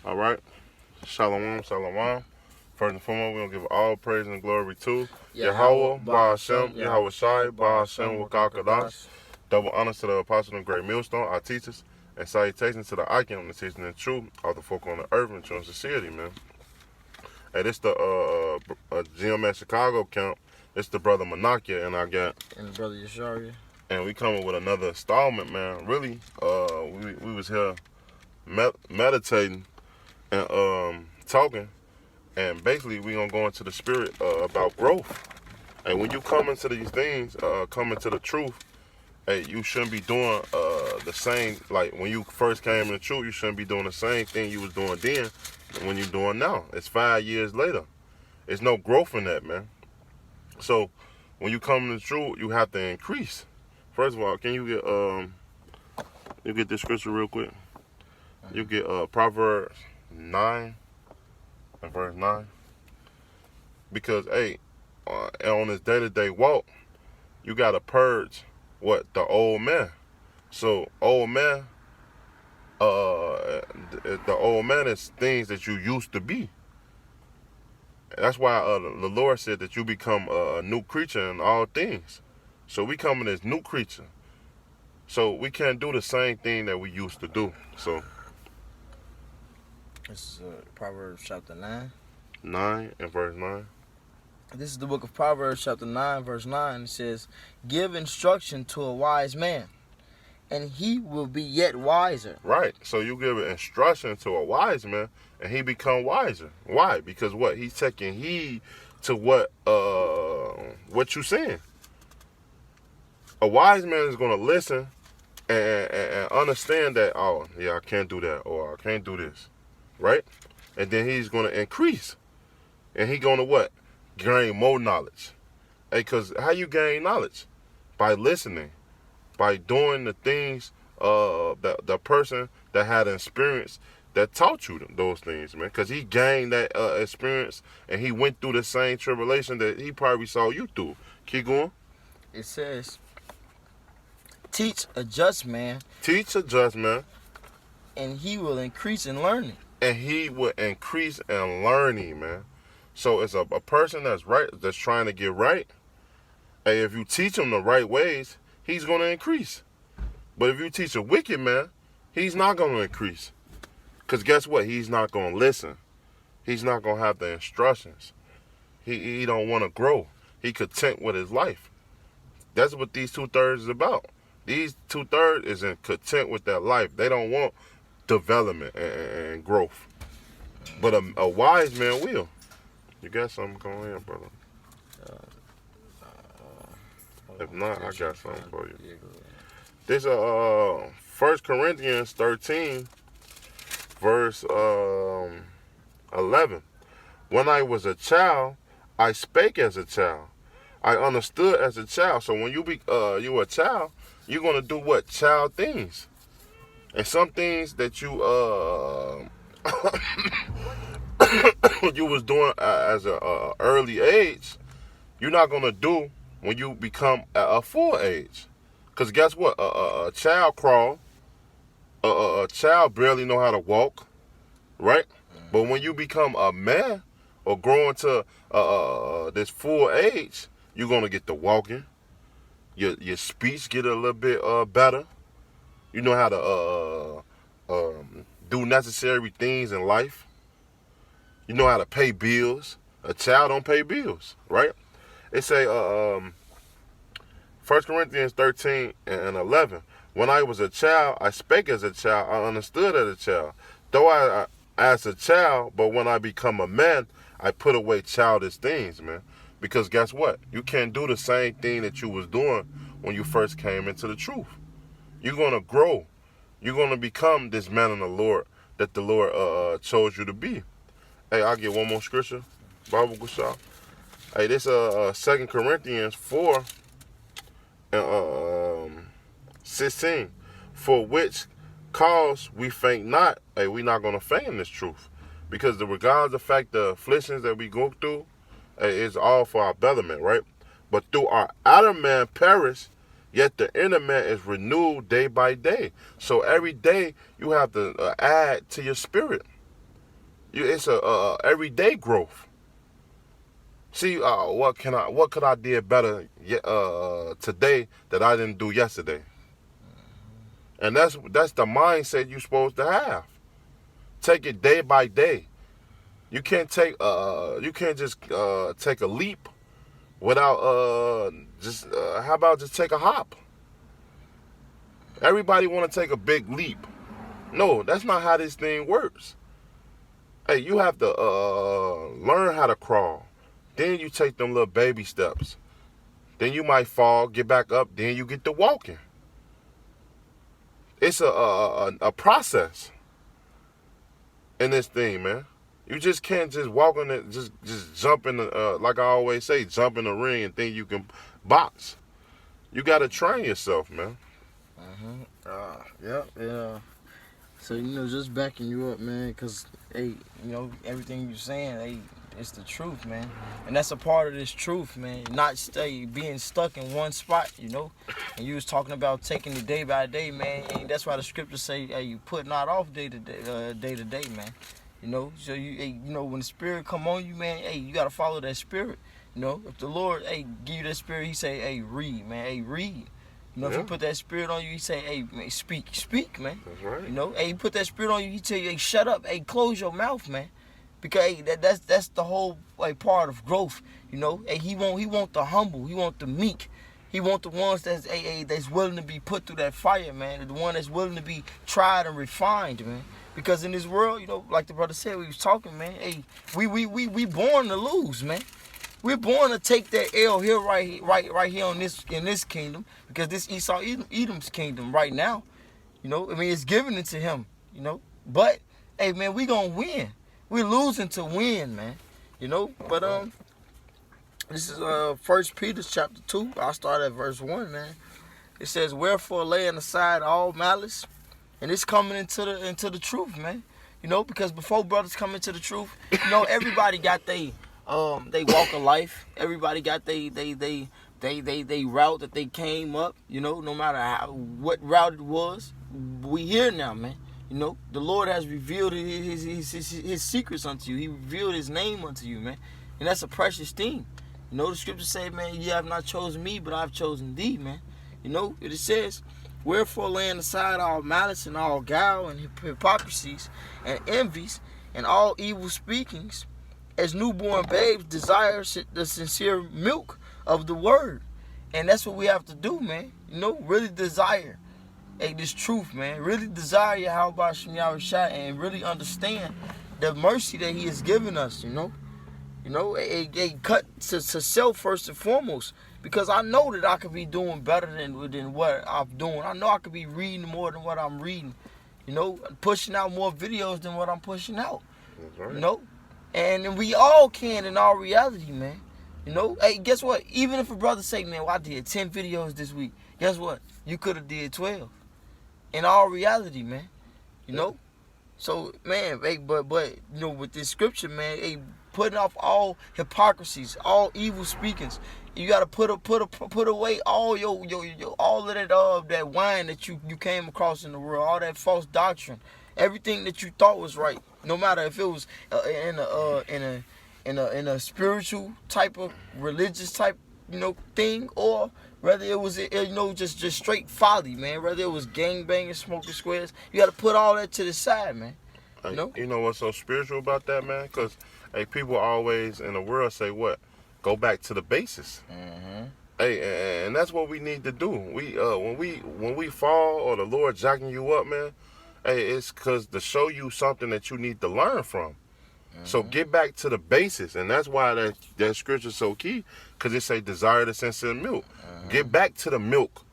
All right. Shalom, shalom. First and foremost, we're going to give all praise and glory to Yahweh, Ba'ashem, Yahweh Shai, Ba'ashem, Wakakadash. Double honors to the apostle and great millstone, our teachers, and salutations to the icon on the teaching and truth, all the folk on the earth and true sincerity, man. Hey, this the GM at Chicago camp. This the brother Manakia, and I got... And brother Yesharia. And we coming with another installment, man. Really, we was here meditating and talking, and basically we gonna go into the spirit about growth. And when you come into these things, come into the truth, hey, you shouldn't be doing the same. Like when you first came in the truth, you shouldn't be doing the same thing you was doing then when you're doing now. It's 5 years later. There's no growth in that, man. So when you come in the truth, you have to increase. First of all, can you get this scripture real quick? You get Proverbs 9 and verse 9. Because, hey, on this day-to-day walk, you got to purge the old man. So, old man, the old man is things that you used to be. That's why the Lord said that you become a new creature in all things. So we coming as new creature. So we can't do the same thing that we used to do. So this is Proverbs chapter 9. 9 and verse 9. This is the book of Proverbs chapter 9, verse 9. It says, "Give instruction to a wise man, and he will be yet wiser." Right. So you give instruction to a wise man, and he become wiser. Why? Because what? He's taking heed to what you saying. A wise man is going to listen and understand that, oh, yeah, I can't do that, or I can't do this, right? And then he's going to increase. And he's going to what? Gain more knowledge. Hey, because how you gain knowledge? By listening. By doing the things the person that had experience that taught you those things, man. Because he gained that experience, and he went through the same tribulation that he probably saw you through. Keep going. It says, "Teach a just man." Teach a just man. "And he will increase in learning." And he will increase in learning, man. So it's a person that's right, that's trying to get right. And if you teach him the right ways, he's going to increase. But if you teach a wicked man, he's not going to increase. Because guess what? He's not going to listen. He's not going to have the instructions. He don't want to grow. He content with his life. That's what these 2/3 is about. These 2/3 is in content with their life. They don't want development and growth. But a wise man will. You got something going in, brother? If not, I got something for you. This 1 Corinthians 13, verse 11. "When I was a child, I spake as a child. I understood as a child." So when you a child, you're gonna do what? Child things. And some things that you you was doing as a early age, you're not gonna do when you become a full age. Cause guess what? A child crawl. A child barely know how to walk, right? But when you become a man or grow into this full age, you're gonna get to walking. Your speech get a little bit better. You know how to do necessary things in life. You know how to pay bills. A child don't pay bills, right? It say 1 Corinthians 13 and 11. "When I was a child, I spake as a child. I understood as a child. Though I as a child, but when I become a man, I put away childish things," man. Because guess what? You can't do the same thing that you was doing when you first came into the truth. You're going to grow. You're going to become this man in the Lord that the Lord chose you to be. Hey, I'll get one more scripture. Bible Gusha. Hey, this 2 Corinthians 4 and 16. "For which cause we faint not." Hey, we're not going to faint in this truth. Because regardless of the fact the afflictions that we go through, it's all for our betterment, right? "But through our outer man perish, yet the inner man is renewed day by day." So every day you have to add to your spirit. It's a everyday growth. See, what could I did better today that I didn't do yesterday? And that's the mindset you're supposed to have. Take it day by day. You can't just take a leap without just how about just take a hop? Everybody want to take a big leap. No, that's not how this thing works. Hey, you have to learn how to crawl. Then you take them little baby steps. Then you might fall, get back up, then you get to walking. It's a process in this thing, man. You just can't just walk in it, just jump in the, like I always say, jump in the ring and think you can box. You got to train yourself, man. Yeah. So, you know, just backing you up, man, because, hey, you know, everything you're saying, hey, it's the truth, man. And that's a part of this truth, man. Not being stuck in one spot, you know. And you was talking about taking it day by day, man. And that's why the scriptures say, hey, you put not off day to day, man. You know, so you know, when the spirit come on you, man, hey, you got to follow that spirit. You know, if the Lord, hey, give you that spirit, he say, hey, read, man, hey, read. You know, if he put that spirit on you, he say, hey, man, speak, man. That's right. You know, hey, he put that spirit on you, he tell you, hey, shut up, hey, close your mouth, man. Because hey, that's the whole like part of growth, you know. Hey, he want the humble, he want the meek, he want the ones that's willing to be put through that fire, man. The one that's willing to be tried and refined, man. Because in this world, you know, like the brother said, we was talking, man. Hey, we born to lose, man. We're born to take that L here, right here in this kingdom, because this Esau Edom's kingdom right now, you know. I mean, it's given it to him, you know. But hey, man, we gonna win. We're losing to win, man. You know, but this is 1 Peter chapter 2. I'll start at verse 1, man. It says, wherefore laying aside all malice, and it's coming into the truth, man. You know, because before brothers come into the truth, you know, everybody got they walk of life. Everybody got they route that they came up, you know, no matter what route it was. We here now, man. You know, the Lord has revealed his secrets unto you. He revealed his name unto you, man. And that's a precious thing. You know, the scriptures say, man, you have not chosen me, but I've chosen thee, man. You know, it says, wherefore laying aside all malice and all guile and hypocrisies and envies and all evil speakings, as newborn babes desire the sincere milk of the word. And that's what we have to do, man. You know, really desire. Hey, this truth, man. Really desire Yahweh Shem Yahushua and really understand the mercy that he has given us, you know. You know, a cut to self first and foremost. Because I know that I could be doing better than what I'm doing. I know I could be reading more than what I'm reading. You know, pushing out more videos than what I'm pushing out. That's right. You know? And we all can in our reality, man. You know? Hey, guess what? Even if a brother say, man, well, I did 10 videos this week. Guess what? You could have did 12. In our reality, man. You know? So, man, hey, but you know, with this scripture, man, hey, putting off all hypocrisies, all evil speakings. You gotta put away all your all of that wine that you came across in the world, all that false doctrine, everything that you thought was right. No matter if it was in a spiritual type of religious type, you know, thing, or whether it was, you know, just straight folly, man. Whether it was gangbanging, smoking squares, you got to put all that to the side, man. You know? You know what's so spiritual about that, man? Because, hey, people always in the world say what? Go back to the basis. Mm-hmm. Hey, and that's what we need to do. When we fall or the Lord jacking you up, man, hey, it's because to show you something that you need to learn from. So get back to the basis, and that's why that scripture is so key, because it say desire the sincere milk. Get back to the milk,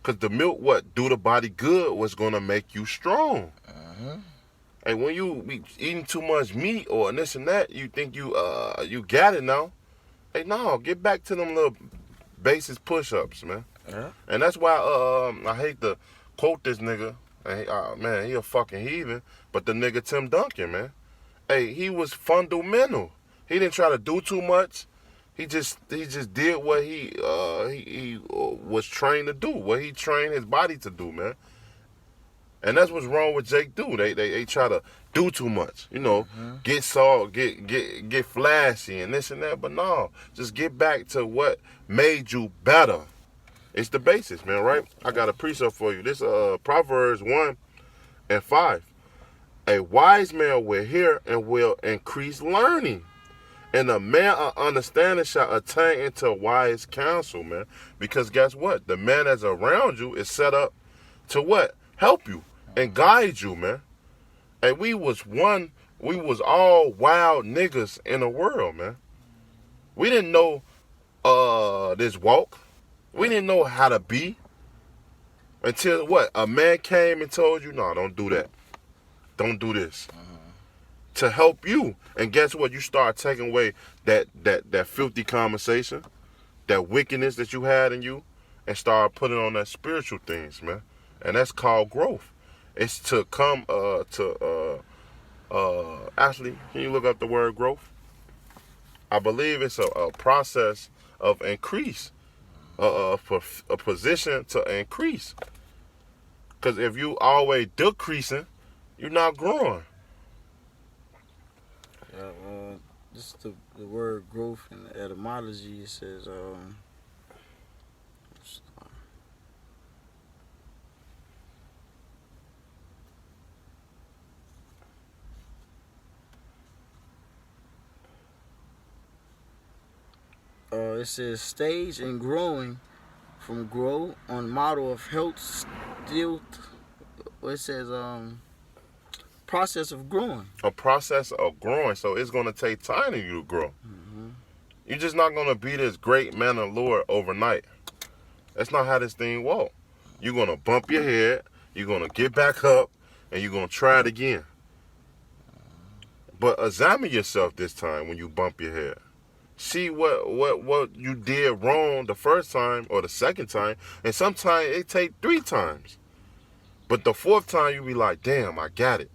because the milk, what do the body good, was gonna make you strong. And when you be eating too much meat or this and that, you think you got it now. Hey, no, get back to them little basis push-ups, man. Yeah. And that's why I hate to quote this nigga. Man, he a fucking heathen, but the nigga Tim Duncan, man. Hey, he was fundamental. He didn't try to do too much. He just did what he was trained to do, what he trained his body to do, man. And that's what's wrong with Jake do. They try to do too much, you know, get soft, get flashy and this and that. But no, just get back to what made you better. It's the basics, man, right? I got a precept for you. This Proverbs 1:5. A wise man will hear and will increase learning. And a man of understanding shall attain into wise counsel, man. Because guess what? The man that's around you is set up to what? Help you and guide you, man. And we was all wild niggas in the world, man. We didn't know this walk. We didn't know how to be. Until what? A man came and told you, no, don't do that. Don't do this. To help you. And guess what? You start taking away that filthy conversation, that wickedness that you had in you, and start putting on that spiritual things, man. And that's called growth. It's to come Ashley, can you look up the word growth? I believe it's a process of increase, a position to increase. Because if you always decreasing, you're not growing. Just the word growth in the etymology, it says it says stage and growing from grow on model of health still. It says process of growing. A process of growing, so it's going to take time for you to grow. You're just not going to be this great man of the Lord overnight. That's not how this thing walks. You're going to bump your head, you're going to get back up, and you're going to try it again. But examine yourself this time when you bump your head. See what you did wrong the first time or the second time, and sometimes it take 3 times. But the 4th time you be like, damn, I got it.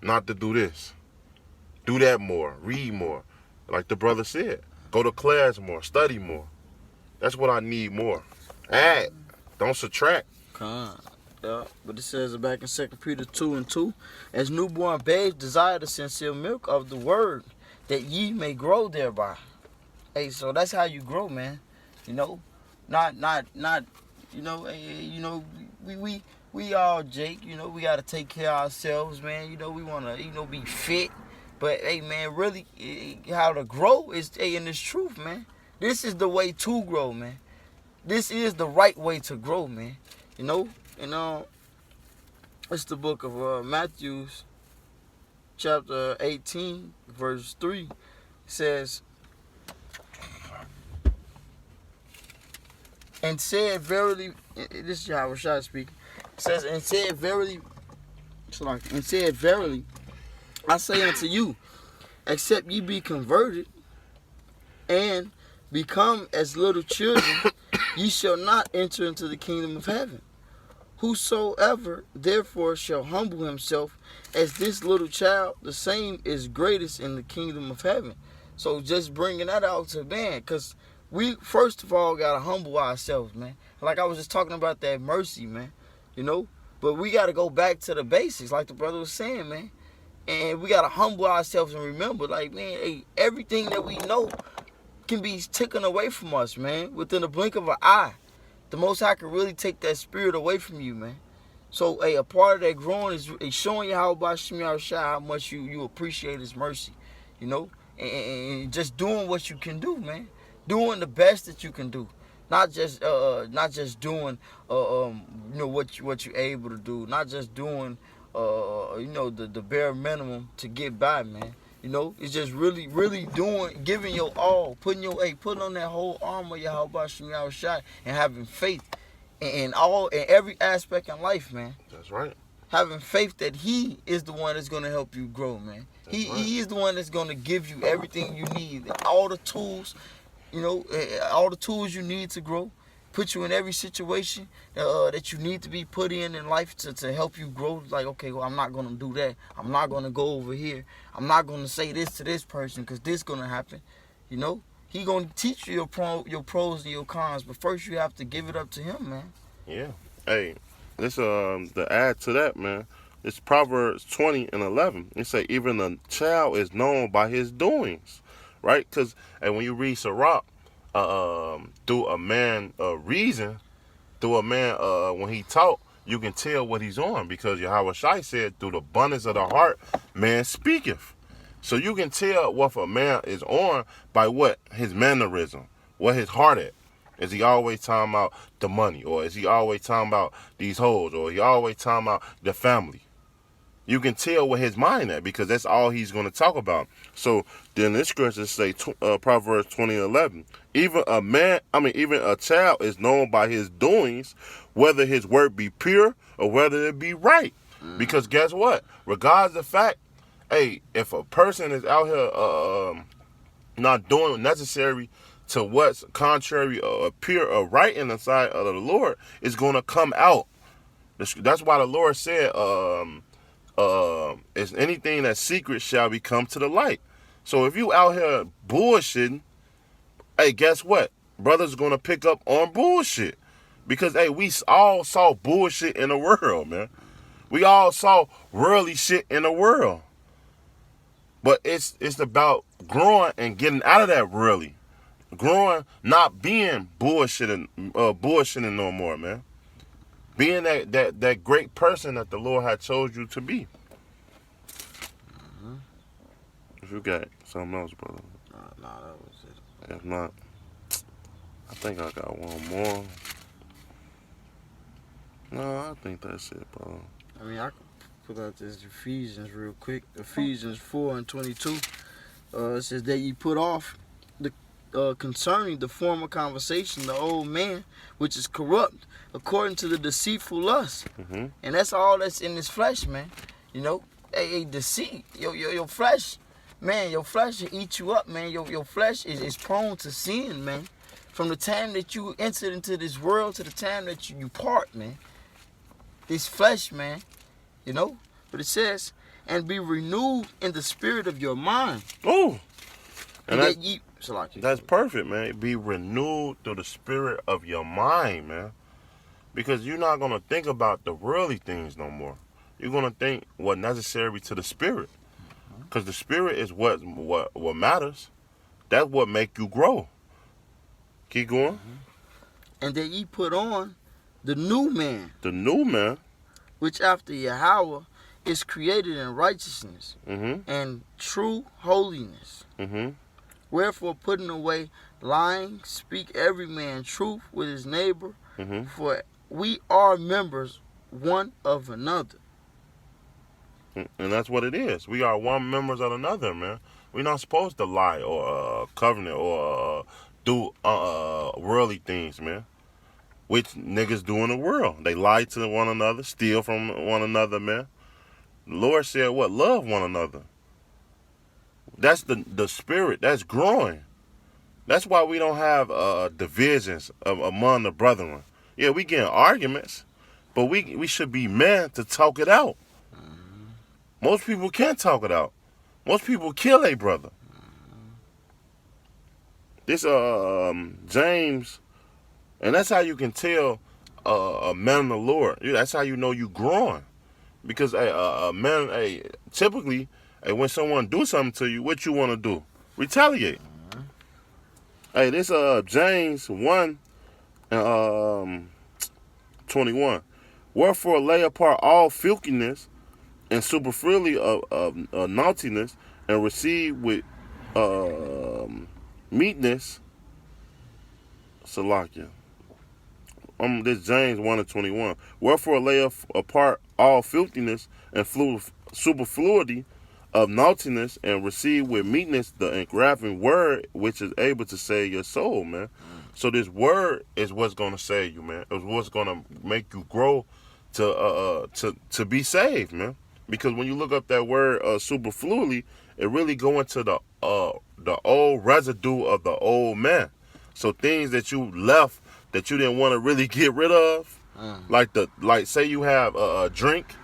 Not to do this. Do that more. Read more. Like the brother said. Go to class more. Study more. That's what I need more. Add. Don't subtract. Yeah, but it says back in 2 Peter 2:2, as newborn babes desire the sincere milk of the word, that ye may grow thereby. Hey, so that's how you grow, man. You know, not. You know, we all, Jake. You know, we gotta take care of ourselves, man. You know, we wanna, be fit. But hey, man, really, how to grow is in this truth, man. This is the way to grow, man. This is the right way to grow, man. You know, it's the book of Matthew, chapter 18, verse 3. It says, and said verily, this is Yahweh Shai speaking. It says, and said verily, I say unto you, except ye be converted and become as little children, ye shall not enter into the kingdom of heaven. Whosoever therefore shall humble himself as this little child, the same is greatest in the kingdom of heaven. So just bringing that out to man, because we first of all got to humble ourselves, man. Like I was just talking about that mercy, man, but we got to go back to the basics, like the brother was saying, man. And we got to humble ourselves and remember, like, man, hey, everything that we know can be taken away from us, man, within a blink of an eye. The Most High can really take that spirit away from you, man. So, hey, a part of that growing is showing you how much you appreciate His mercy, and just doing what you can do, man. Doing the best that you can do, not just doing what you're able to do, not just doing the bare minimum to get by, man. It's just really, really giving your all, putting on that whole armor, Yahweh Shai, and having faith in every aspect in life, man. That's right. Having faith that He is the one that's gonna help you grow, man. He is the one that's gonna give you everything you need, all the tools, all the tools you need to grow. Put you in every situation that you need to be put in life to help you grow. Like, okay, well, I'm not going to do that. I'm not going to go over here. I'm not going to say this to this person because this going to happen. He going to teach you your pros and your cons, but first you have to give it up to Him, man. Yeah. Hey, to add to that, man. It's Proverbs 20:11. It say even a child is known by his doings, right? Because and when you read Sirach, through a man reason, through a man when he talk, you can tell what he's on because Yahweh Shai said, through the abundance of the heart, man speaketh. So you can tell what a man is on by what his mannerism, what his heart at. Is he always talking about the money, or is he always talking about these hoes, or he always talking about the family? You can tell what his mind at because that's all he's going to talk about. So then this scripture say Proverbs 20:11. Even a child is known by his doings, whether his work be pure or whether it be right. Because guess what? Regardless of the fact, hey, if a person is out here not doing necessary to what's contrary or pure or right in the sight of the Lord, it's going to come out. That's why the Lord said, is anything that's secret shall become to the light. So if you out here bullshitting, hey, guess what? Brothers gonna pick up on bullshit. Because hey, we all saw bullshit in the world, man. We all saw worldly shit in the world. But it's about growing and getting out of that worldly. Growing, not being bullshitting no more, man. Being that great person that the Lord had chose you to be. If you got something else, brother. Nah, that was it. If not, I think I got one more. No, I think that's it, bro. I mean, I can put out this Ephesians real quick. Ephesians 4:22. It says that ye put off the concerning the former conversation, the old man, which is corrupt, according to the deceitful lust. Mm-hmm. And that's all that's in this flesh, man. You know, a deceit. Your flesh, man, your flesh will eat you up, man. Your flesh is prone to sin, man. From the time that you entered into this world to the time that you part, man. This flesh, man, you know. But it says, and be renewed in the spirit of your mind. Oh, and that's perfect, man. Be renewed through the spirit of your mind, man. Because you're not gonna think about the worldly things no more. You're gonna think what necessary to the spirit. Because the spirit is what matters. That's what make you grow. Keep going. And that ye put on the new man. The new man. Which after Yahweh is created in righteousness and true holiness. Wherefore putting away lying, speak every man truth with his neighbor, for we are members one of another. And that's what it is. We are one members of another, man. We're not supposed to lie or covenant or do worldly things, man. Which niggas do in the world. They lie to one another, steal from one another, man. The Lord said what? Love one another. That's the spirit. That's growing. That's why we don't have divisions among the brethren. Yeah, we get in arguments, but we should be men to talk it out. Most people can't talk it out. Most people kill a brother. This James, and that's how you can tell a man of the Lord. That's how you know you growing, because a man, typically, when someone do something to you, what you want to do? Retaliate. Hey, this James 1:21. Wherefore lay apart all filthiness and superfluity of naughtiness, and receive with meekness. Salakia. This James 1:21. Wherefore lay apart all filthiness and superfluity of naughtiness, and receive with meekness the engrafting word, which is able to save your soul, man. So this word is what's gonna save you, man. It's what's gonna make you grow to be saved, man. Because when you look up that word superfluity, it really go into the old residue of the old man. So things that you left that you didn't want to really get rid of, like say you have a drink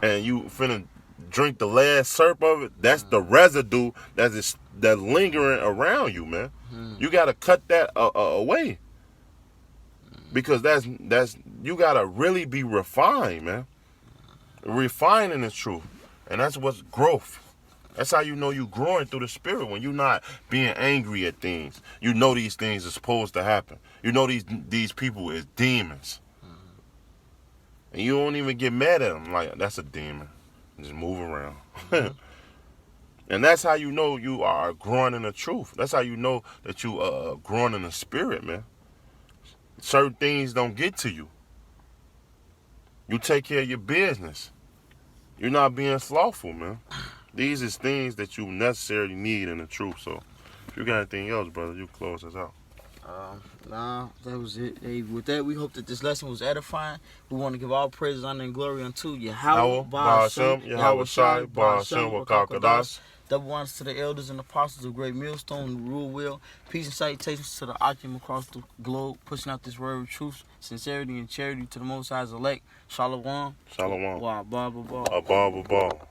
and you finna drink the last slurp of it. That's the residue that's lingering around you, man. You gotta cut that away. Because that's you gotta really be refined, man. Refining the truth. And that's what's growth. That's how you know you growing through the spirit, when you're not being angry at things. You know these things are supposed to happen. You know these people is demons. And you don't even get mad at them like, that's a demon. Just move around. And that's how you know you are growing in the truth. That's how you know that you are growing in the spirit, man. Certain things don't get to you. You take care of your business. You're not being slothful, man. These is things that you necessarily need in the truth. So if you got anything else, brother, you close us out. Nah, that was it. Hey, with that, we hope that this lesson was edifying. We want to give all praise, honor, and glory unto Yahweh, Ba'ashem, Yahweh Shai, Ba'ashem, Wakakadas. Double honors to the elders and apostles of Great Millstone, the Rule Wheel. Peace and salutations to the Akim across the globe, pushing out this word of truth, sincerity, and charity to the Most High's elect. Shalom. Shalom. Wow, blah, blah, blah. A ball.